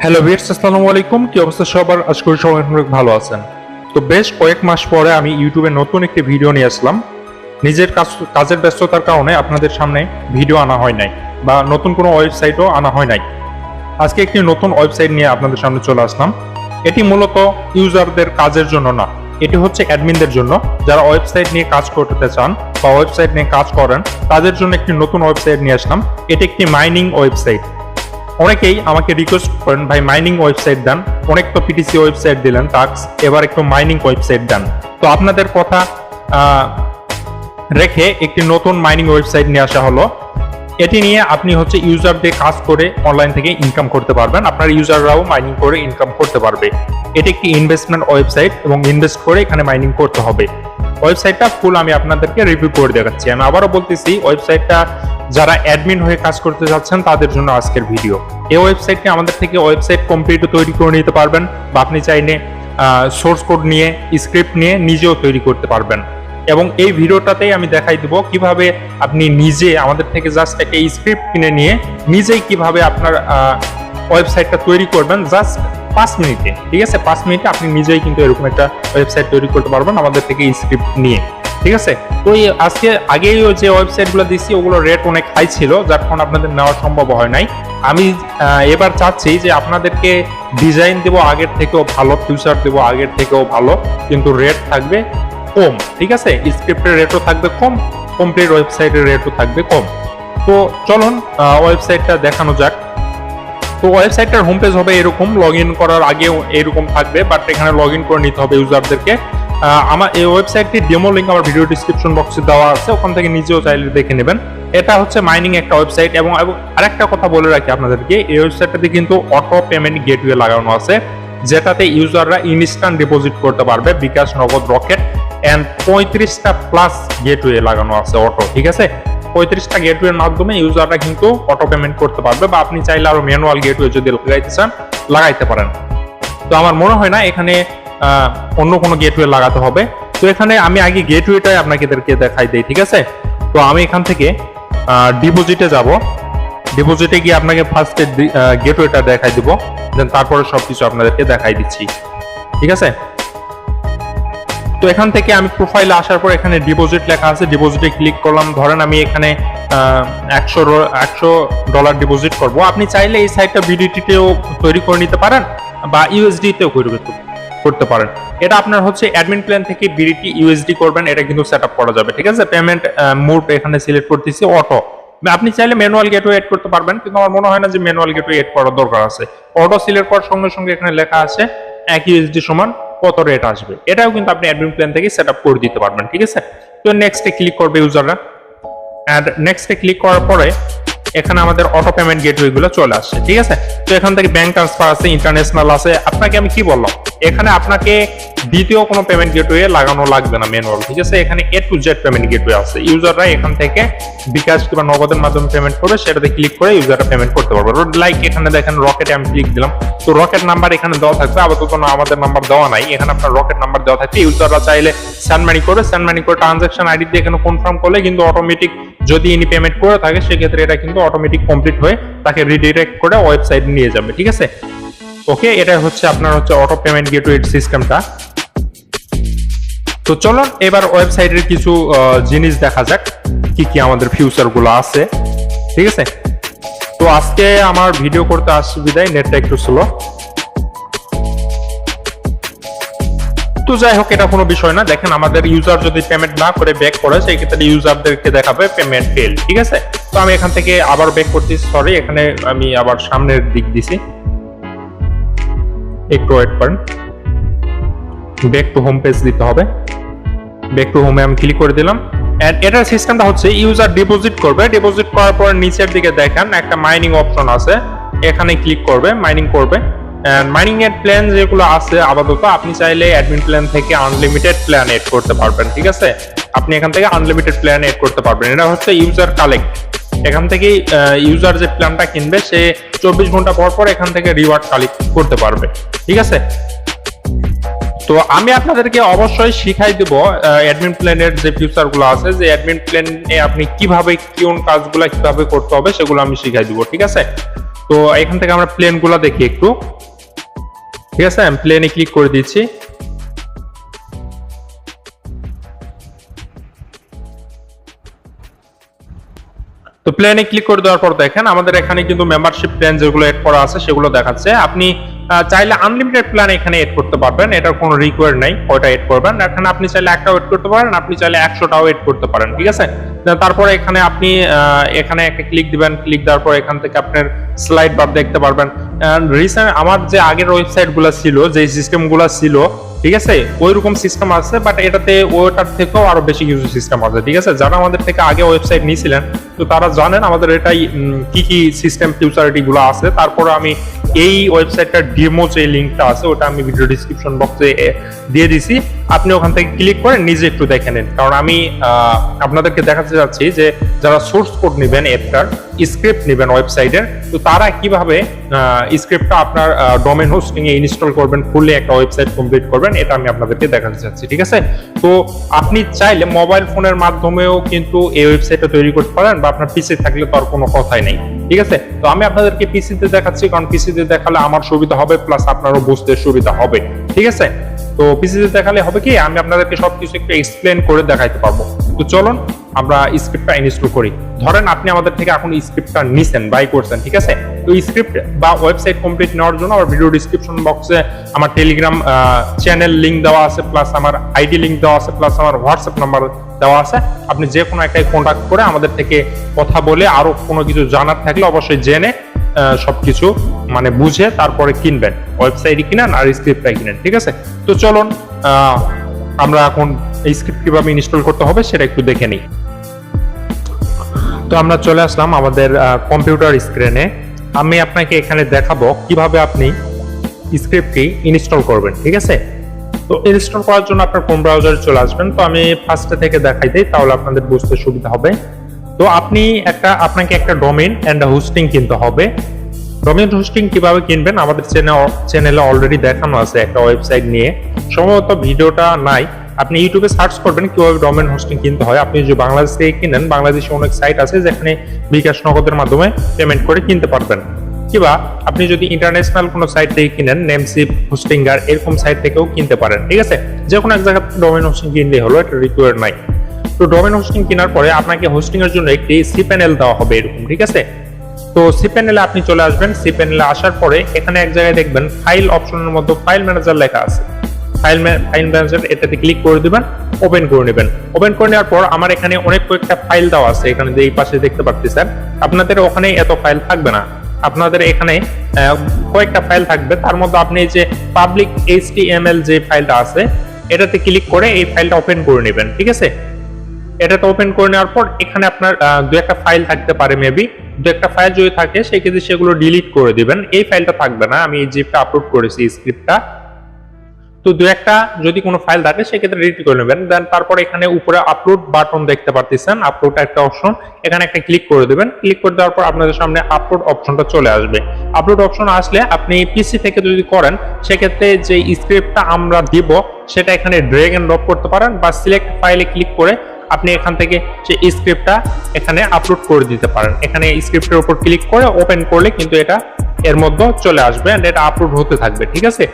Hello viewers, আসসালামু আলাইকুম। কি অবস্থা সবার? আশা করি সবাই অনেক ভালো আছেন। তো বেশ কয়েক মাস পরে আমি ইউটিউবে নতুন একটি ভিডিও নিয়ে আসলাম। নিজের কাজের ব্যস্ততার কারণে আপনাদের সামনে ভিডিও আনা হয় নাই বা নতুন কোনো ওয়েবসাইটও আনা হয় নাই। আজকে একটি নতুন ওয়েবসাইট নিয়ে আপনাদের সামনে চলে আসলাম। এটি মূলত ইউজারদের কাজের জন্য না, এটি হচ্ছে অ্যাডমিনদের জন্য, যারা ওয়েবসাইট নিয়ে কাজ করতে চান বা ওয়েবসাইট নিয়ে কাজ করেন তাদের জন্য একটি নতুন ওয়েবসাইট নিয়ে আসলাম। এটি একটি মাইনিং ওয়েবসাইট। অনেকেই আমাকে রিকোয়েস্ট করেন, ভাই মাইনিং ওয়েবসাইট দেন, অনেক তো পিটিসি ওয়েবসাইট দিলেন টাস্ক, এবার একটু মাইনিং ওয়েবসাইট দেন। তো আপনাদের কথা রেখে একটি নতুন মাইনিং ওয়েবসাইট নিয়ে আসা হলো। এটি নিয়ে আপনি হচ্ছে ইউজারদের কাজ করে অনলাইন থেকে ইনকাম করতে পারবেন, আপনার ইউজাররাও মাইনিং করে ইনকাম করতে পারবে। এটি একটি ইনভেস্টমেন্ট ওয়েবসাইট এবং ইনভেস্ট করে এখানে মাইনিং করতে হবে। ওয়েবসাইটটা ফুল আমি আপনাদেরকে রিভিউ করে দেখাচ্ছি। আমি আবারও বলতেছি, ওয়েবসাইটটা যারা অ্যাডমিন হয়ে কাজ করতে যাচ্ছেন তাদের জন্য আজকের ভিডিও। এই ওয়েবসাইটটি আমাদের থেকে ওয়েবসাইট কমপ্লিট তৈরি করে নিতে পারবেন, বা আপনি চাইলে সোর্স কোড নিয়ে স্ক্রিপ্ট নিয়ে নিজেও তৈরি করতে পারবেন। এবং এই ভিডিওটাতেই আমি দেখাই দিব কিভাবে আপনি নিজে আমাদের থেকে জাস্ট একটা স্ক্রিপ্ট কিনে নিয়ে নিজেই কিভাবে আপনার ওয়েবসাইটটা তৈরি করবেন জাস্ট 5 মিনিটে। ঠিক আছে, 5 মিনিটে আপনি নিজেই কিন্তু এরকম একটা ওয়েবসাইট তৈরি করতে পারবেন আমাদের থেকে স্ক্রিপ্ট নিয়ে। ঠিক আছে, তো আজকে আগেই যে ওয়েবসাইটগুলো দিচ্ছি ওগুলো রেট অনেক হাই ছিল, যার কারণে আপনাদের নেওয়া সম্ভব হয় নাই। আমি এবার চাচ্ছি যে আপনাদেরকে ডিজাইন দেবো আগের থেকেও ভালো, ফিউচার দেবো আগের থেকেও ভালো, কিন্তু রেট থাকবে কম। ঠিক আছে, স্ক্রিপ্টের রেটও থাকবে কম, কমপ্লিট ওয়েবসাইটের রেটও থাকবে কম। তো চলুন ওয়েবসাইটটা দেখানো যাক। তো ওয়েবসাইটটার হোম পেজ হবে এরকম, লগ ইন করার আগেও এরকম থাকবে, বাট এখানে লগ ইন করে নিতে হবে ইউজারদেরকে। আমার এই ওয়েবসাইটটির ডেমো লিঙ্ক আমার ভিডিও ডিসক্রিপশন বক্সে দেওয়া আছে, ওখান থেকে নিজেও চাইলে দেখে নেবেন। এটা হচ্ছে মাইনিং একটা ওয়েবসাইট। এবং আরেকটা কথা বলে রাখি আপনাদেরকে, এই ওয়েবসাইটটাতে কিন্তু অটো পেমেন্ট গেটওয়ে লাগানো আছে, যেটাতে ইউজাররা ইনস্ট্যান্ট ডিপোজিট করতে পারবে, বিকাশ, নগদ, রকেট এন্ড 35টা প্লাস গেটওয়ে লাগানো আছে অটো। ঠিক আছে, 35টা গেটওয়ের মাধ্যমে ইউজাররা কিন্তু অটো পেমেন্ট করতে পারবে, বা আপনি চাইলে আরো ম্যানুয়াল গেটওয়ে যদি লাগাইতে চান লাগাইতে পারেন। তো আমার মনে হয় না এখানে অন্য কোনো গেটওয়ে লাগাতে হবে। তো এখানে আমি আগে গেটওয়েটাই আপনাদেরকে দেখাই দেই। ঠিক আছে, তো আমি এখান থেকে ডিপোজিটে যাব। ডিপোজিটে গিয়ে আপনাকে ফার্স্টে গেটওয়েটা দেখাই দিব, দেন তারপরে সবকিছু আপনাদেরকে দেখাই দিচ্ছি। ঠিক আছে, তো এখান থেকে আমি প্রোফাইলে আসার পর এখানে ডিপোজিট লেখা আছে, ডিপোজিটে ক্লিক করলাম। ধরেন আমি এখানে $100 ডিপোজিট করব। আপনি চাইলে এই সাইটটা বিডিটিতেও তৈরি করে নিতে পারেন বা ইউএসডিতেও করতে পারেন। এটা আপনার হচ্ছে অ্যাডমিন প্ল্যান থেকে বিডিটি ইউএসডি করবেন, এটা কিন্তু সেটআপ করা যাবে। ঠিক আছে, পেমেন্ট মোড এখানে সিলেক্ট করতেছি অটো। আপনি চাইলে ম্যানুয়াল গেটওয়ে এড করতে পারবেন, কিন্তু আমার মনে হয় না যে ম্যানুয়াল গেটওয়ে এড করার দরকার আছে। অটো সিলেক্ট করার সঙ্গে সঙ্গে এখানে লেখা আছে 1 ইউএসডি সমান কত রেট আসবে, এটাও কিন্তু আপনি অ্যাডমিন প্ল্যান থেকে সেটআপ করে দিতে পারবেন। ঠিক আছে, তো নেক্সটে ক্লিক করবে ইউজাররা, এন্ড নেক্সটে ক্লিক করার পরে এখানে আমাদের অটো পেমেন্ট গেটওয়ে গুলো চলে আসছে। ঠিক আছে, তো এখান থেকে ব্যাংক ট্রান্সফার আছে, ইন্টারন্যাশনাল আছে। আপনাকে আমি কি বললাম, এখানে আপনাকে দ্বিতীয় কোনো পেমেন্ট গেটওয়ে লাগানো লাগবে না ম্যানুয়াল। ঠিক আছে, এখানে A to Z payment gateway আছে। ইউজাররা এখান থেকে বিকাশ কিংবা নগদের মাধ্যমে পেমেন্ট করবে, সেটাতে ক্লিক করে ইউজাররা পেমেন্ট করতে পারবে। লাইক এখানে দেখেন রকেটে আমি ক্লিক দিলাম, তো রকেট নাম্বার এখানে দেওয়া থাকবে। আপাতত না, আমাদের নাম্বার দেওয়া নাই, এখানে আপনার রকেট নাম্বার দেওয়া থাকবে। ইউজাররা চাইলে সেন্ড মানি করে ট্রানজাকশন আইডি দিয়ে এখানে কনফার্ম করলে কিন্তু অটোমেটিক, যদি ইনি পেমেন্ট করে থাকে সেক্ষেত্রে এটা কিন্তু অটোমেটিক কমপ্লিট হয়ে তাকে রিডিরেক্ট করে ওয়েবসাইট নিয়ে যাবে। ঠিক আছে, ওকে, এটা হচ্ছে আপনার হচ্ছে অটো পেমেন্ট গেটওয়ে সিস্টেমটা। তো চলো এবার ওয়েবসাইটের কিছু জিনিস দেখা যাক, কি কি আমাদের ফিউচার গুলো আছে। ঠিক আছে, তো আজকে আমার ভিডিও করতে অসুবিধায়, নেটটা একটু স্লো। তো যাই হোক, এটা কোনো বিষয় না। দেখেন, আমাদের ইউজার যদি পেমেন্ট না করে ব্যাক করে, সেই ক্ষেত্রে ইউজারদেরকে দেখাবে পেমেন্ট ফেল। ঠিক আছে, তো আমি এখান থেকে আবার ব্যাক করতেছি। সরি, এখানে আমি আবার সামনের দিক দিছি, একটু ওয়েট করেন। ব্যাক টু হোম পেজ দিতে হবে। ব্যাক টু হোমে আমি ক্লিক করে দিলাম। এন্ড এটার সিস্টেমটা হচ্ছে ইউজার ডিপোজিট করবে, ডিপোজিট করার পর নিচের দিকে দেখেন একটা মাইনিং অপশন আছে, এখানে ক্লিক করবে, মাইনিং করবে। মাইনিং এর প্ল্যান যেগুলো আছে আপাতত, আপনি চাইলে অ্যাডমিন প্ল্যান থেকে আনলিমিটেড প্ল্যান এড করতে পারবেন। ঠিক আছে, আপনি এখান থেকে আনলিমিটেড প্ল্যান এড করতে পারবেন। এটা হচ্ছে ইউজার কালেক্ট। এখান থেকে ইউজার যে প্ল্যানটা কিনবে সে 24 ঘন্টা পর পর এখান থেকে রিওয়ার্ড কালেক্ট করতে পারবে। ঠিক আছে, তো আমি আপনাদেরকে অবশ্যই শিখাই দেব অ্যাডমিন প্ল্যানের যে ফিচার গুলো আছে, যে অ্যাডমিন প্ল্যানে আপনি কিভাবে কোন কাজগুলো কিভাবে করতে হবে সেগুলো আমি শিখাই দিব। ঠিক আছে, তো এখান থেকে আমরা প্লেন গুলা দেখি একটু। ঠিক আছে, আমি প্লেনে ক্লিক করে দিচ্ছি। তো প্ল্যানে ক্লিক করে দেওয়ার পর দেখেন আমাদের এখানে কিন্তু মেম্বারশিপ প্ল্যান যেগুলো এড করা আছে সেগুলো দেখাচ্ছে। আপনি চাইলে আনলিমিটেড প্ল্যান এখানে এড করতে পারবেন, এটার কোনো রিকোয়ার নাই ওটা এড করবেন। এখানে আপনি চাইলে একটাও এড করতে পারেন, আপনি চাইলে 100টাও এড করতে পারেন। ঠিক আছে, তারপরে এখানে আপনি এখানে একটা ক্লিক দিবেন, ক্লিক দেওয়ার পর এখান থেকে আপনার স্লাইড বার দেখতে পারবেন। রিসেন্ট আমার যে আগের ওয়েবসাইট গুলো ছিল, যে সিস্টেম গুলো ছিল, ঠিক আছে, ওই রকম সিস্টেম আছে, বাট এটাতে ওটার থেকেও আরো বেশি কিছু সিস্টেম আছে। ঠিক আছে, যারা আমাদের থেকে আগে ওয়েবসাইট নিয়েছিলেন তো তারা জানেন আমাদের এটাই কি কি সিস্টেম ফিউচারিটি গুলো আছে। তারপরে আমি এই ওয়েবসাইটটার ডেমো যে লিঙ্কটা আছে ওটা আমি ভিডিও ডিসক্রিপশন বক্সে দিয়ে দিছি, আপনি ওখান থেকে ক্লিক করে নিজে একটু দেখে নিন। কারণ আমি আপনাদেরকে দেখাতে যাচ্ছি যে যারা সোর্স কোড নেবেন, অ্যাপটার স্ক্রিপ্ট নেবেন ওয়েবসাইটের, তো তারা কিভাবে স্ক্রিপ্টটা আপনার ডোমেন হোস্টিং এ ইনস্টল করবেন, ফুললি একটা ওয়েবসাইট কমপ্লিট করবেন, এটা আমি আপনাদেরকে দেখাতে চাচ্ছি। ঠিক আছে, তো আপনি চাইলে মোবাইল ফোনের মাধ্যমেও কিন্তু এই ওয়েবসাইটটা তৈরি করতে পারেন, বা আপনার পিসি থাকলে তো আর কোনো কথাই নেই। ঠিক আছে, তো আমি আপনাদেরকে পিসিতে দেখাচ্ছি, কারণ পিসিতে দেখালে আমার সুবিধা হবে, প্লাস আপনারও বুঝতে সুবিধা হবে। ঠিক আছে, তো পিসিতে দেখালে হবে কি, আমি আপনাদেরকে সবকিছু একটু এক্সপ্লেন করে দেখাইতে পারবো। তো চলুন আমরা স্ক্রিপ্টটা ইনস্টল করি। ধরেন আপনি আমাদের থেকে এখন স্ক্রিপ্টটা নিছেন, বাই করছেন। ঠিক আছে, তো স্ক্রিপ্ট বা ওয়েবসাইট কমপ্লিট নেওয়ার জন্য আমার ভিডিও ডিসক্রিপশন বক্সে আমার টেলিগ্রাম চ্যানেল লিংক দেওয়া আছে, প্লাস আমার আইডি লিংক দেওয়া আছে, প্লাস আমার হোয়াটসঅ্যাপ নাম্বার দেওয়া আছে। আপনি যে কোনো একটাই কন্ট্যাক্ট করে আমাদের থেকে কথা বলে আরো কোনো কিছু জানার থাকলে অবশ্যই জেনে সবকিছু মানে বুঝে তারপরে কিনবেন, ওয়েবসাইট কিনেন আর স্ক্রিপ্টটা কিনেন। ঠিক আছে, তো চলুন আমরা এখন এই স্ক্রিপ্ট কিভাবে ইনস্টল করতে হবে সেটা একটু দেখে নিই। তো আমরা চলে আসলাম আমাদের কম্পিউটার স্ক্রিনে। আমি আপনাকে এখানে দেখাবো কিভাবে আপনি স্ক্রিপ্টটি ইনস্টল করবেন। ঠিক আছে, তো ইনস্টল করার জন্য আপনার কোন ব্রাউজারে চলে আসবেন। তো আমি ফার্স্টে থেকে দেখাই দিই, তাহলে আপনাদের বুঝতে সুবিধা হবে। তো আপনাকে একটা ডোমেইন এন্ড হোস্টিং কিনতে হবে। ডোমেইন হোস্টিং কিভাবে কিনবেন আমাদের চ্যানেলে অলরেডি দেখানো আছে একটা ওয়েবসাইট নিয়ে, সম্ভবত ভিডিওটা নাই। আপনি ইউটিউবে সার্চ করবেন কিভাবে ডোমেইন হোস্টিং কিনতে হয়। আপনি যদি বাংলাদেশ থেকে কিনেন, বাংলাদেশে অনেক সাইট আছে যেখানে বিকাশ নগদের মাধ্যমে পেমেন্ট করে কিনতে পারবেন, কিংবা আপনি যদি ইন্টারন্যাশনাল কোনো সাইট থেকে কিনেন, নেমসিপ, হোস্টিঙ্গার এরকম সাইট থেকেও কিনতে পারেন। ঠিক আছে, যে কোনো এক জায়গা থেকে ডোমেইন হোস্টিং কিনলেই হলো, এটা রিকোয়ার নাই। তো ডোমেইন হোস্টিং কেনার পরে আপনাকে হোস্টিং এর জন্য একটি সি প্যানেল দেওয়া হবে এরকম। ঠিক আছে, তো সি প্যানেলে আপনি চলে আসবেন। সি প্যানেলে আসার পরে এখানে এক জায়গায় দেখবেন ফাইল অপশনের মধ্যে ফাইল ম্যানেজার লেখা আছে। ফাইল ম্যানেজার এটাতে ক্লিক করে দিবেন, ওপেন করে নেবেন। ওপেন করে নেওয়ার পর আমার এখানে অনেক কয়েকটা ফাইল দেওয়া আছে, এখানে এই পাশে দেখতে পাচ্ছেন। আপনাদের ওখানে এত ফাইল থাকবে না, আপনাদের এখানে কয়েকটা ফাইল থাকবে। তার মধ্যে আপনি এই যে পাবলিক HTML যে ফাইলটা আছে এটাতে ক্লিক করে এই ফাইলটা ওপেন করে নেবেন। ঠিক আছে, এটাতে ওপেন করে নেওয়ার পর এখানে আপনার দু একটা ফাইল থাকতে পারে, মেবি দু একটা ফাইল যদি থাকে সেক্ষেত্রে সেগুলো ডিলিট করে দিবেন। এই ফাইলটা থাকবে না, আমি এই জিপটা আপলোড করেছি স্ক্রিপ্টটা। তো দু একটা যদি কোনো ফাইল থাকে সেক্ষেত্রে ডিলিট করে নেবেন। দেন তারপর এখানে উপরে আপলোড বাটন দেখতে পাচ্ছেন, আপলোড একটা অপশন, এখানে একটা ক্লিক করে দেবেন। ক্লিক করে দেওয়ার পর আপনাদের সামনে আপলোড অপশনটা চলে আসবে। আপলোড অপশন আসলে আপনি পিসি থেকে যদি করেন সেক্ষেত্রে যে স্ক্রিপ্টটা আমরা দিব সেটা এখানে ড্র্যাগ এন্ড ড্রপ করতে পারেন, বা সিলেক্ট ফাইলে ক্লিক করে আপনি এখান থেকে সেই স্ক্রিপ্টটা এখানে আপলোড করে দিতে পারেন। এখানে স্ক্রিপ্টের উপর ক্লিক করে ওপেন করলে কিন্তু এটা এর মধ্যে চলে আসবে এন্ড এটা আপলোড হতে থাকবে। ঠিক আছে,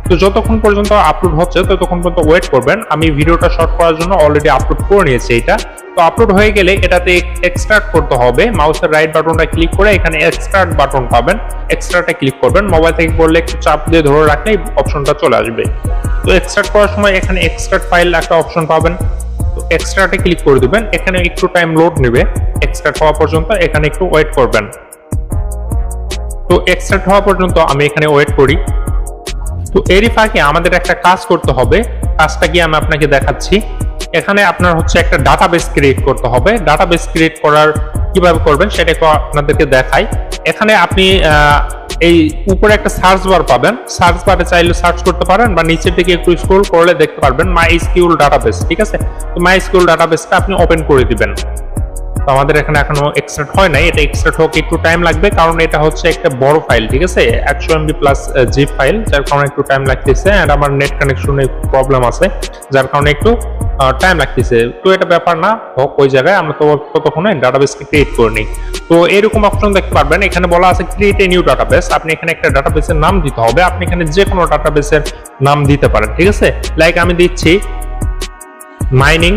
তো যতক্ষণ পর্যন্ত আপলোড হচ্ছে ততক্ষণ পর্যন্ত ওয়েট করবেন। আমি ভিডিওটা শর্ট করার জন্য অলরেডি আপলোড করে নিয়েছি এটা। তো আপলোড হয়ে গেলে এটাতে এক্সট্রাক্ট করতে হবে। মাউসের রাইট বাটনটা ক্লিক করে এখানে এক্সট্রাক্ট বাটন পাবেন, এক্সট্রাক্টে ক্লিক করবেন। মোবাইল থেকে করলে একটু চাপ দিয়ে ধরে রাখলেই অপশনটা চলে আসবে। তো এক্সট্রাক্ট করার সময় এখানে এক্সট্রাক্ট ফাইল একটা অপশন পাবেন, তো এক্সট্রাক্টে ক্লিক করে দিবেন। এখানে একটু টাইম লোড নেবে, এক্সট্রাক্ট হওয়া পর্যন্ত এখানে একটু ওয়েট করবেন। তো এক্সট্রাক্ট হওয়া পর্যন্ত আমি এখানে ওয়েট করি। তো এরই ফাঁকে আমাদের একটা কাজ করতে হবে, কাজটা কি আমি আপনাকে দেখাচ্ছি। এখানে আপনার হচ্ছে একটা ডাটাবেস ক্রিয়েট করতে হবে। ডাটাবেস ক্রিয়েট করার কিভাবে করবেন সেটা আপনাদেরকে দেখাই। এখানে আপনি এই উপরে একটা সার্চ বার পাবেন, সার্চ বারে চাইলে সার্চ করতে পারেন, বা নিচের দিকে একটু স্ক্রল করলে দেখতে পারবেন মাই এসকিউএল ডাটাবেস। ঠিক আছে, তো মাই এসকিউএল ডাটাবেসটা আপনি ওপেন করে দিবেন। তো আমাদের এখানে এখনো এক্সট্রাক্ট হয় নাই, এটা এক্সট্রাক্ট হোক একটু টাইম লাগবে, কারণ এটা হচ্ছে একটা বড় ফাইল, ঠিক আছে, 100 MB প্লাস জিপ ফাইল, যার কারণে একটু টাইম লাগতেছে। এন্ড আমার নেট কানেকশনে প্রবলেম আছে, যার কারণে একটু টাইম লাগতেছে। তো এটা ব্যাপার না, হোক ওই জায়গায়, আমরা তো ততক্ষণে ডাটাবেসকে ক্রিয়েট করে নিই। তো এরকম অপশন দেখতে পারবেন, এখানে বলা আছে ক্রিয়েট এ নিউ ডাটাবেস। আপনি এখানে একটা ডাটাবেসের নাম দিতে হবে, আপনি এখানে যে কোনো ডাটাবেসের নাম দিতে পারেন, ঠিক আছে। লাইক আমি দিচ্ছি মাইনিং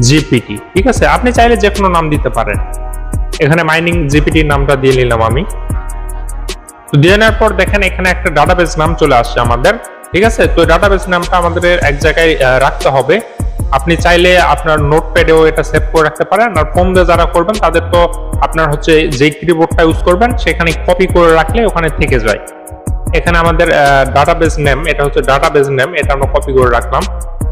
জিপিটি, ঠিক আছে, আপনি চাইলে যে কোনো নাম দিতে পারেন। এখানে মাইনিং জিপিটির নামটা দিয়ে নিলাম আমি। তো দিয়ে নেওয়ার পর দেখেন এখানে একটা ডাটাবেস নাম চলে আসছে আমাদের, ঠিক আছে। তো ডাটাবেস নামটা আমাদের এক জায়গায় রাখতে হবে। আপনি চাইলে আপনার নোটপ্যাডেও এটা সেভ করে রাখতে পারেন, আর ফোন দিয়ে যারা করবেন তাদের তো আপনার হচ্ছে যে কিবোর্ডটা ইউজ করবেন সেখানে কপি করে রাখলে ওখানে থেকে যায়। এখানে আমাদের ডাটাবেস নেম, এটা হচ্ছে ডাটাবেস নেম, এটা আমরা কপি করে রাখলাম।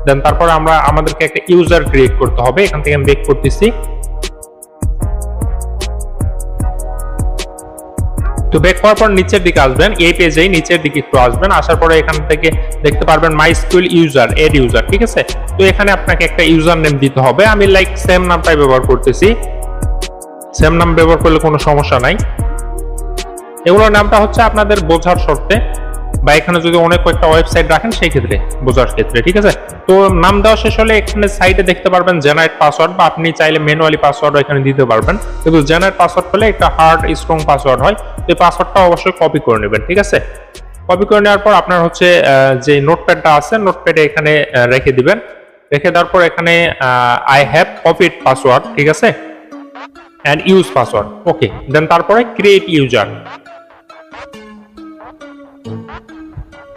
দেন তারপর আমাদেরকে একটা ইউজার ক্রিয়েট করতে হবে। এখান থেকে আমি বেক করতেছি। তো বেক হওয়ার পর নিচের দিকে আসবেন, এই পেজেই নিচের দিকে একটু আসবেন, আসার পরে এখান থেকে দেখতে পারবেন মাইস্কুয়েল ইউজার, এড ইউজার, ঠিক আছে। তো এখানে আপনাকে একটা ইউজার নেম দিতে হবে। আমি লাইক সেম নামটাই ব্যবহার করতেছি, সেম নাম ব্যবহার করলে কোনো সমস্যা নাই। এগুলোর নামটা হচ্ছে আপনাদের বোঝার শর্তে, বা এখানে যদি অনেক কয়েকটা ওয়েবসাইট রাখেন সেই ক্ষেত্রে, বোঝার ক্ষেত্রে, ঠিক আছে। তো নাম দেওয়া শেষ হলে এখানে সাইটে দেখতে পারবেন জেনারেট পাসওয়ার্ড, বা আপনি চাইলে ম্যানুয়ালি পাসওয়ার্ড এখানে দিতে পারবেন, কিন্তু জেনারেট পাসওয়ার্ড পেলে একটা হার্ড স্ট্রং পাসওয়ার্ড হয়। তো এই পাসওয়ার্ডটা অবশ্যই কপি করে নেবেন, ঠিক আছে। কপি করে নেওয়ার পর আপনার হচ্ছে যে নোটপ্যাডটা আছে, নোটপ্যাডে এখানে রেখে দিবেন। রেখে দেওয়ার পর এখানে আই হ্যাভ কপিড পাসওয়ার্ড, ঠিক আছে, এন্ড ইউজ পাসওয়ার্ড, ওকে। দেন তারপরে ক্রিয়েট ইউজার।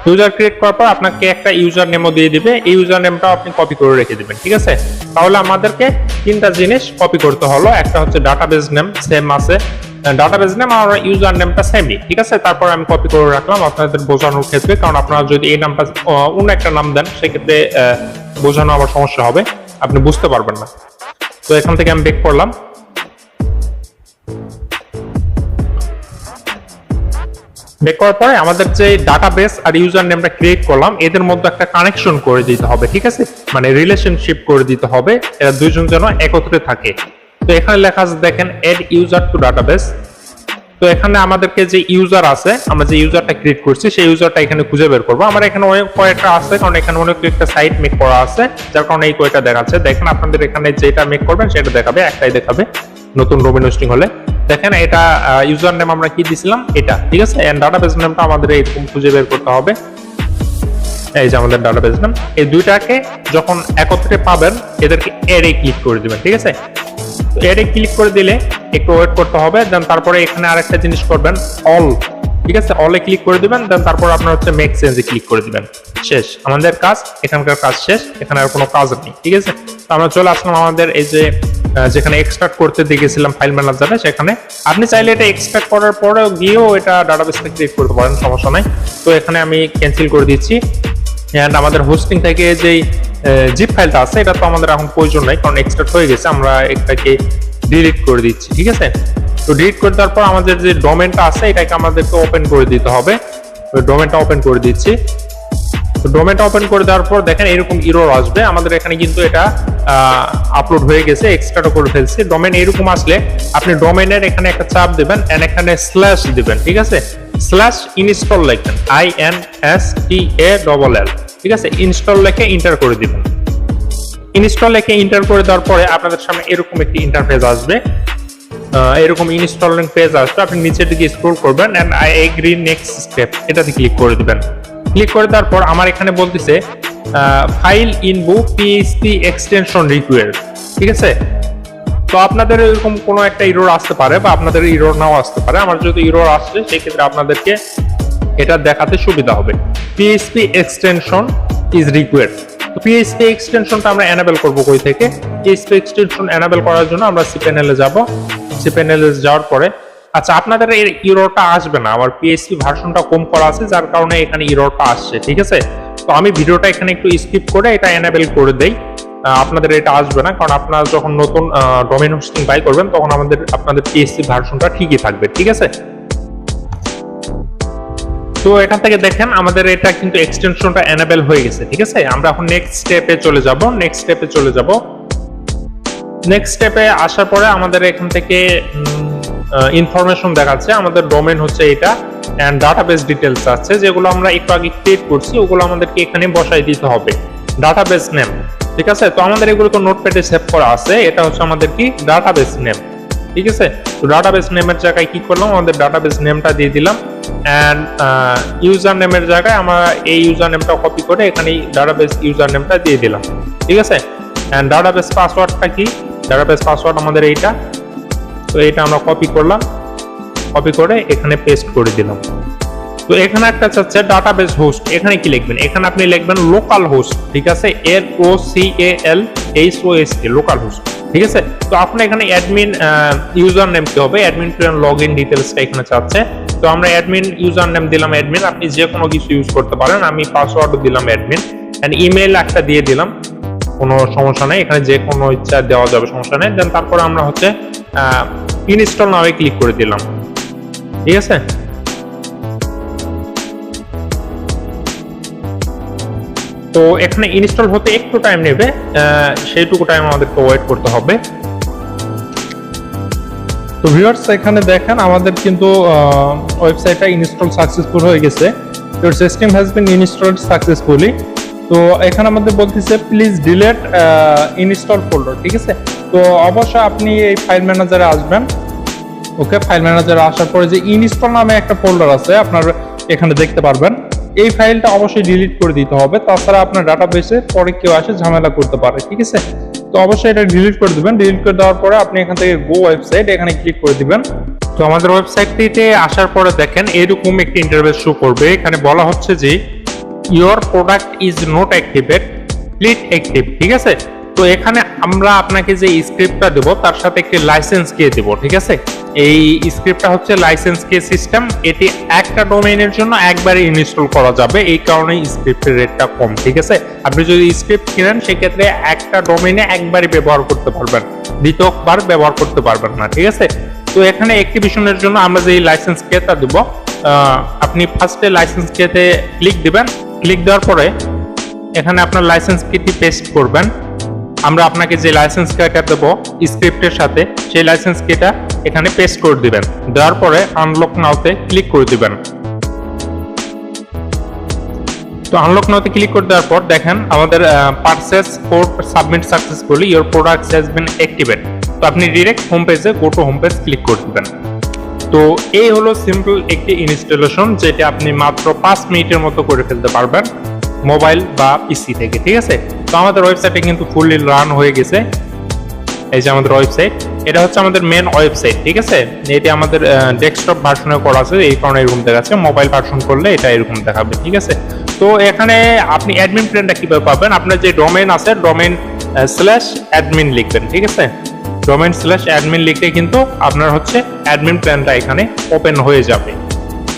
ইউজার ক্রিয়েট করার পর আপনাকে একটা ইউজার নেমও দিয়ে দিবে, এই ইউজার নেমটাও আপনি কপি করে রেখে দিবেন, ঠিক আছে। তাহলে আমাদেরকে তিনটা জিনিস কপি করতে হলো, একটা হচ্ছে ডাটাবেস নেম সেম আছে, ডাটাবেস নেম আর ইউজার নেমটা সেমই, ঠিক আছে। তারপর আমি কপি করে রাখলাম আপনাদের বোঝানোর ক্ষেত্রে, কারণ আপনারা যদি এই নামটা অন্য একটা নাম দেন সেক্ষেত্রে বোঝানো আবার সমস্যা হবে, আপনি বুঝতে পারবেন না। তো এখান থেকে আমি বেক করলাম। বেক করার পরে আমাদের যে ডাটাবেস আর ইউজার নেমটা ক্রিয়েট করলাম এদের মধ্যে একটা কানেকশন করে দিতে হবে, ঠিক আছে, মানে রিলেশনশিপ করে দিতে হবে, এরা দুইজন যেন একত্রে থাকে। তো এখানে লেখা আছে দেখেন এড ইউজার টু ডাটাবেস। তো এখানে আমাদেরকে যে ইউজার আছে, আমরা যে ইউজারটা ক্রিয়েট করছি সেই ইউজারটা এখানে খুঁজে বের করবো। আমার এখানে অনেক কয়েকটা আছে, কারণ এখানে অনেক কয়েকটা সাইট মেক করা আছে, যার কারণে এই কয়েকটা দেখাচ্ছে। দেখেন আপনাদের এখানে যেটা মেক করবেন সেটা দেখাবে, একটাই দেখাবে নতুন ডোমেইন হোস্টিং হলে। দেখেন এটা ইউজার নেম আমরা কি দিছিলাম, এটা, ঠিক আছে। এন্ড ডাটাবেস নেমটা আমাদের এরকম খুঁজে বের করতে হবে। এই যে আমাদের ডাটাবেস নেম, এই দুইটাকে যখন একত্রে পাবেন এদেরকে এডে ক্লিক করে দিবেন, ঠিক আছে। তো এডে ক্লিক করে দিলে একটু ওয়েট করতে হবে। দেন তারপরে এখানে আরেকটা জিনিস করবেন, অল, ঠিক আছে, অলে ক্লিক করে দিবেন। দেন তারপর আপনার হচ্ছে মেক চেঞ্জে ক্লিক করে দিবেন। শেষ, আমাদের কাজ, এখানকার কাজ শেষ, এখানে আর কোনো কাজ নেই, ঠিক আছে। তো আমরা চলে আসলাম আমাদের এই যে যেখানে এক্সট্রাক্ট করতে দেখেছিলাম ফাইল ম্যানেজারে, সেখানে আপনি চাইলে এটা এক্সট্রাক্ট করার পরেও গিয়েও এটা ডাটাবেসটা ক্রিয়েট করতে পারেন, সমস্যা নাই। তো এখানে আমি ক্যান্সেল করে দিচ্ছি। এন্ড আমাদের হোস্টিং থেকে যেই জিপ ফাইলটা আছে এটা তো আমাদের এখন প্রয়োজন নাই, কারণ এক্সট্রাক্ট হয়ে গেছে, আমরা এটাকে ডিলিট করে দিচ্ছি, ঠিক আছে। তো ডিলিট করে দেওয়ার পর আমাদের যে ডোমেনটা আছে এটাকে আমাদেরকে ওপেন করে দিতে হবে। ওই ডোমেনটা ওপেন করে দিচ্ছি। তো ডোমেনটা ওপেন করে দেওয়ার পর দেখেন এরকম এরর আসবে। আমাদের এখানে কিন্তু এটা আপলোড হয়ে গেছে, এক্সট্রাক্ট করে ফেলছি। ডোমেন এরকম আসলে আপনি ডোমেনের এখানে একটা চাপ দিবেন এন্ড এখানে স্ল্যাশ দিবেন, ঠিক আছে। স্ল্যাশ ইনস্টল লিখবেন, INSTALL, ঠিক আছে। ইনস্টল লিখে এন্টার করে দিবেন। ইনস্টল লিখে এন্টার করে দেওয়ার পরে আপনাদের সামনে এরকম একটি ইন্টারফেস আসবে, এরকম ইনস্টলিং পেজ আসবে। আপনি নিচের দিকে স্ক্রল করবেন and I agree next step, এটাতে ক্লিক করে দিবেন। ক্লিক করে দেওয়ার পর আমার এখানে বলতেছে ফাইল ইনবু পিএইচপি এক্সটেনশন রিকোয়ার্ড, ঠিক আছে। তো আপনাদের এরকম কোনো একটা এরর আসতে পারে, বা আপনাদের এরর নাও আসতে পারে। আমার যদি এরর আসছে সেই ক্ষেত্রে আপনাদেরকে এটা দেখাতে সুবিধা হবে। PHP extension is required. তো পিএইচপি এক্সটেনশনটা আমরা এনেবল করব কই থেকে? পিএইচপি এক্সটেনশন এনেবল করার জন্য আমরা সিপিএনএল এ যাব। সিপিএনএল এ যাওয়ার পরে আচ্ছা আপনাদের এর এররটা আসবে না, আমার পিএইচপি ভার্সনটা কম করা আছে যার কারণে এখানে এররটা আসছে, ঠিক আছে। তো আমি ভিডিওটা এখানে একটু স্কিপ করে এটা এনেবল করে দেই, আপনাদের এটা আসবে না, কারণ আপনারা যখন নতুন ডোমেইন হোস্টিং বাই করবেন তখন আপনাদের পিএইচপি ভার্সনটা ঠিকই থাকবে, ঠিক আছে। তো এখান থেকে দেখেন আমাদের এটা কিন্তু এক্সটেনশনটা এনেবল হয়ে গেছে, ঠিক আছে। আমরা এখন নেক্সট স্টেপে চলে যাব। নেক্সট স্টেপে আসার পরে আমাদের এখান থেকে ইনফরমেশন দেখাচ্ছে, আমাদের ডোমেন হচ্ছে এটা, এন্ড ডাটাবেস ডিটেলস আছে যেগুলো আমরা একটু আগে ক্রিয়েট করছি, ওগুলো আমাদেরকে এখানে বসাই দিতে হবে। ডাটাবেস নেম, ঠিক আছে, তো আমাদের এগুলো তো নোটপ্যাডে সেভ করা আছে, এটা হচ্ছে আমাদের কি ডাটাবেস নেম, ঠিক আছে। তো ডাটাবেস নেমের জায়গায় কি করলাম, আমাদের ডাটাবেস নেমটা দিয়ে দিলাম, এন্ড ইউজার নেমের জায়গায় আমরা এই ইউজার নেমটা কপি করে এখানে ডাটাবেস ইউজার নেমটা দিয়ে দিলাম, ঠিক আছে। এন্ড ডাটাবেস পাসওয়ার্ডটা কি, ডাটাবেস পাসওয়ার্ড আমাদের এইটা, তো এটা আমরা কপি করলাম, কপি করে এখানে পেস্ট করে দিলাম। তো এখানে একটা চাচ্ছে ডাটাবেস হোস্ট, এখানে কি লিখবেন, এখানে আপনি লিখবেন লোকাল হোস্ট, ঠিক আছে, LOCALHOST, লোকাল হোস্ট, ঠিক আছে। তো আপনার এখানে অ্যাডমিন ইউজার নেম কি হবে, অ্যাডমিন লগইন ডিটেইলসটা এখানে চাচ্ছে, তো আমরা অ্যাডমিন ইউজার নেম দিলাম অ্যাডমিন, আপনি যে কোনো কিছু ইউজ করতে পারেন, আমি পাসওয়ার্ডও দিলাম অ্যাডমিন, এন্ড ইমেল একটা দিয়ে দিলাম, কোনো সমস্যা নেই, এখানে যে কোনো ইচ্ছা দেওয়া যাবে, সমস্যা নেই। দেন তারপরে আমরা হচ্ছে ইনস্টল নাওয়ে ক্লিক করে দিলাম, ঠিক আছে। তো এখানে ইনস্টল হতে একটু টাইম নেবে, সেইটুকু টাইম আমাদেরকে ওয়েট করতে হবে। তো ভিউয়ার্স এখানে দেখেন আমাদের কিন্তু ওয়েবসাইটটা ইনস্টল সাকসেসফুল হয়ে গেছে, your system has been installed successfully. তো এখানে আমাদের বলতেছে প্লিজ ডিলিট ইনস্টল ফোল্ডার, ঠিক আছে। তো অবশ্যই আপনি এই ফাইল ম্যানেজারে আসবেন, ওকে, ফাইল ম্যানেজারে আসার পরে যে ইনস্টল নামে একটা ফোল্ডার আছে আপনার এখানে দেখতে পারবেন, এই ফাইলটা অবশ্যই ডিলিট করে দিতে হবে, তাছাড়া আপনার ডাটাবেসে পরে কেউ আসে ঝামেলা করতে পারে, ঠিক আছে। তো অবশ্যই এটা ডিলিট করে দিবেন, ডিলিট করে দেওয়ার পরে আপনি এখান থেকে গো ওয়েবসাইট এখানে ক্লিক করে দিবেন। তো আমাদের ওয়েবসাইটটিতে আসার পরে দেখেন এরকম একটি ইন্টারফেস শো করবে, এখানে বলা হচ্ছে যে your product is not activate, please active, ঠিক আছে। তো এখানে আমরা আপনাকে যে স্ক্রিপ্টটা দেব তার সাথে একটি লাইসেন্স কে দেব, ঠিক আছে। এই স্ক্রিপ্টটা হচ্ছে লাইসেন্স কে সিস্টেম, এটি একটা ডোমেইনের জন্য একবারে ইনস্টল করা যাবে, এই কারণে স্ক্রিপ্টের রেটটা কম, ঠিক আছে। আপনি যদি স্ক্রিপ্ট কিনেন সেক্ষেত্রে একটা ডোমেইনে একবারই ব্যবহার করতে পারবেন, দ্বিতীয়বার ব্যবহার করতে পারবেন না, ঠিক আছে। তো এখানে অ্যাক্টিভেশনের জন্য আমরা যে লাইসেন্স কেটা দেব, আপনি ফার্স্টে লাইসেন্স কেতে ক্লিক দিবেন, ক্লিক দেওয়ার পরে এখানে আপনার লাইসেন্স কিটি পেস্ট করবেন। আমরা আপনাকে যে লাইসেন্স কিটা দেব স্ক্রিপ্টের সাথে, সেই লাইসেন্স কিটা এখানে পেস্ট করে দিবেন, দেওয়ার পরে আনলক নাওতে ক্লিক করে দিবেন। তো আনলক নাওতে ক্লিক করে দেওয়ার পর দেখেন আমাদের purchase code submit successfully, your product has been activate. তো আপনি ডাইরেক্ট হোম পেজে go to home page click করে দিবেন। তো এই হলো সিম্পল একটি ইনস্টলেশন, যেটা আপনি মাত্র 5 মিনিটের মতো করে ফেলতে পারবেন মোবাইল বা পিসি থেকে, ঠিক আছে। তো আমাদের ওয়েবসাইটে কিন্তু ফুললি রান হয়ে গেছে, এই যে আমাদের ওয়েবসাইট, এটা হচ্ছে আমাদের মেন ওয়েবসাইট, ঠিক আছে। এটা আমাদের ডেস্কটপ ভার্সনে করা আছে, এই কারণে এরকম দেখাচ্ছে, মোবাইল ভার্সন করলে এটা এরকম দেখাবে, ঠিক আছে। তো এখানে আপনি অ্যাডমিন প্ল্যানটা কিভাবে পাবেন, আপনার যে ডোমেইন আছে ডোমেইন /admin লিখবেন, ঠিক আছে। ডোমেইন /admin লিখলে কিন্তু আপনার হচ্ছে অ্যাডমিন প্ল্যানটা এখানে ওপেন হয়ে যাবে।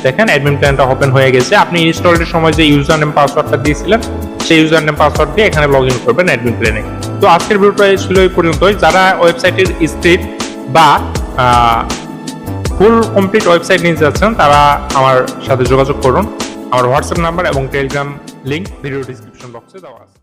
দেখেন অ্যাডমিন প্ল্যানটা ওপেন হয়ে গেছে, আপনি ইনস্টলের সময় যে ইউজার নেম পাসওয়ার্ডটা দিয়েছিলেন সেই ইউজার নেম পাসওয়ার্ড দিয়ে এখানে লগ ইন করবেন অ্যাডমিন প্ল্যানে। তো আজকের ভিডিওটা ছিল এই পর্যন্তই। যারা ওয়েবসাইটের স্ক্রিপ্ট বা ফুল কমপ্লিট ওয়েবসাইট নিতে যাচ্ছেন তারা আমার সাথে যোগাযোগ করুন, আমার হোয়াটসঅ্যাপ নাম্বার এবং টেলিগ্রাম লিংক ভিডিও ডিসক্রিপশন বক্সে দেওয়া আছে।